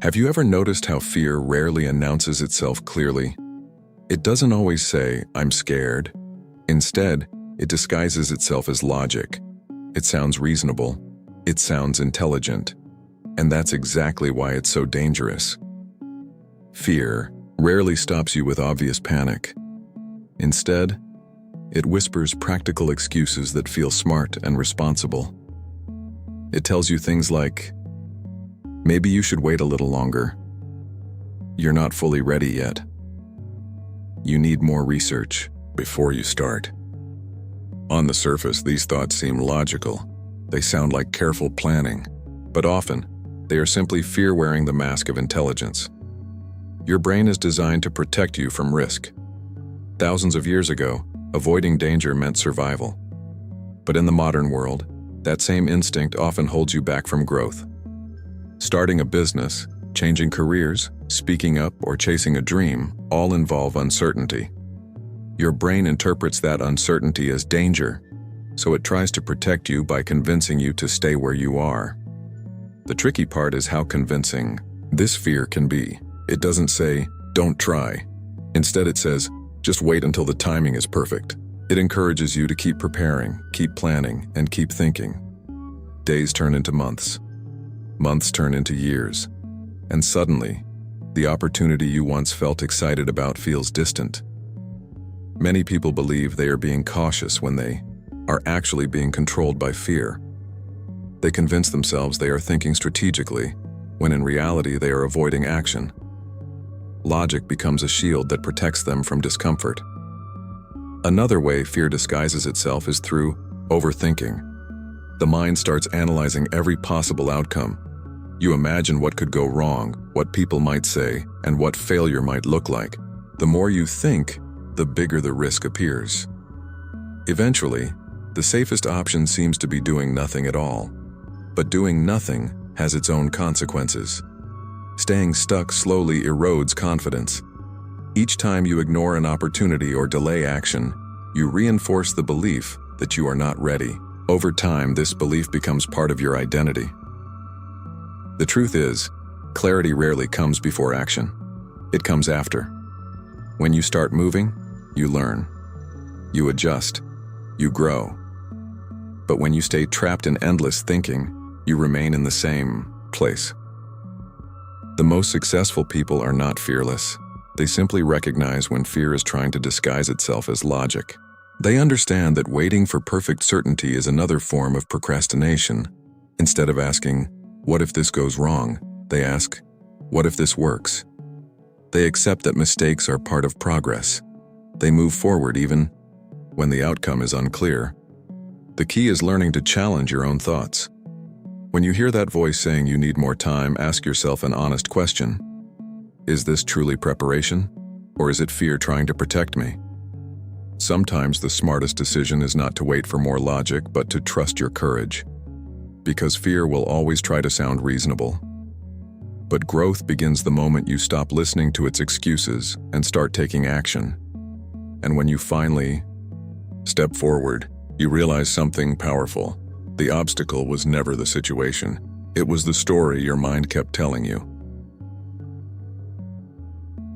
Have you ever noticed how fear rarely announces itself clearly? It doesn't always say, "I'm scared." Instead, it disguises itself as logic. It sounds reasonable. It sounds intelligent. And that's exactly why it's so dangerous. Fear rarely stops you with obvious panic. Instead, it whispers practical excuses that feel smart and responsible. It tells you things like, maybe you should wait a little longer. You're not fully ready yet. You need more research before you start. On the surface, these thoughts seem logical. They sound like careful planning, but often, they are simply fear wearing the mask of intelligence. Your brain is designed to protect you from risk. Thousands of years ago, avoiding danger meant survival. But in the modern world, that same instinct often holds you back from growth. Starting a business, changing careers, speaking up, or chasing a dream all involve uncertainty. Your brain interprets that uncertainty as danger, so it tries to protect you by convincing you to stay where you are. The tricky part is how convincing this fear can be. It doesn't say, "Don't try." Instead, it says, "Just wait until the timing is perfect." It encourages you to keep preparing, keep planning, and keep thinking. Days turn into months. Months turn into years. And suddenly, the opportunity you once felt excited about feels distant. Many people believe they are being cautious when they are actually being controlled by fear. They convince themselves they are thinking strategically, when in reality they are avoiding action. Logic becomes a shield that protects them from discomfort. Another way fear disguises itself is through overthinking. The mind starts analyzing every possible outcome. You imagine what could go wrong, what people might say, and what failure might look like. The more you think, the bigger the risk appears. Eventually, the safest option seems to be doing nothing at all. But doing nothing has its own consequences. Staying stuck slowly erodes confidence. Each time you ignore an opportunity or delay action, you reinforce the belief that you are not ready. Over time, this belief becomes part of your identity. The truth is, clarity rarely comes before action. It comes after. When you start moving, you learn. You adjust. You grow. But when you stay trapped in endless thinking, you remain in the same place. The most successful people are not fearless. They simply recognize when fear is trying to disguise itself as logic. They understand that waiting for perfect certainty is another form of procrastination. Instead of asking, "What if this goes wrong?" they ask, "What if this works?" They accept that mistakes are part of progress. They move forward even when the outcome is unclear. The key is learning to challenge your own thoughts. When you hear that voice saying you need more time, ask yourself an honest question. Is this truly preparation, or is it fear trying to protect me? Sometimes the smartest decision is not to wait for more logic, but to trust your courage. Because fear will always try to sound reasonable. But growth begins the moment you stop listening to its excuses and start taking action. And when you finally step forward, you realize something powerful. The obstacle was never the situation. It was the story your mind kept telling you.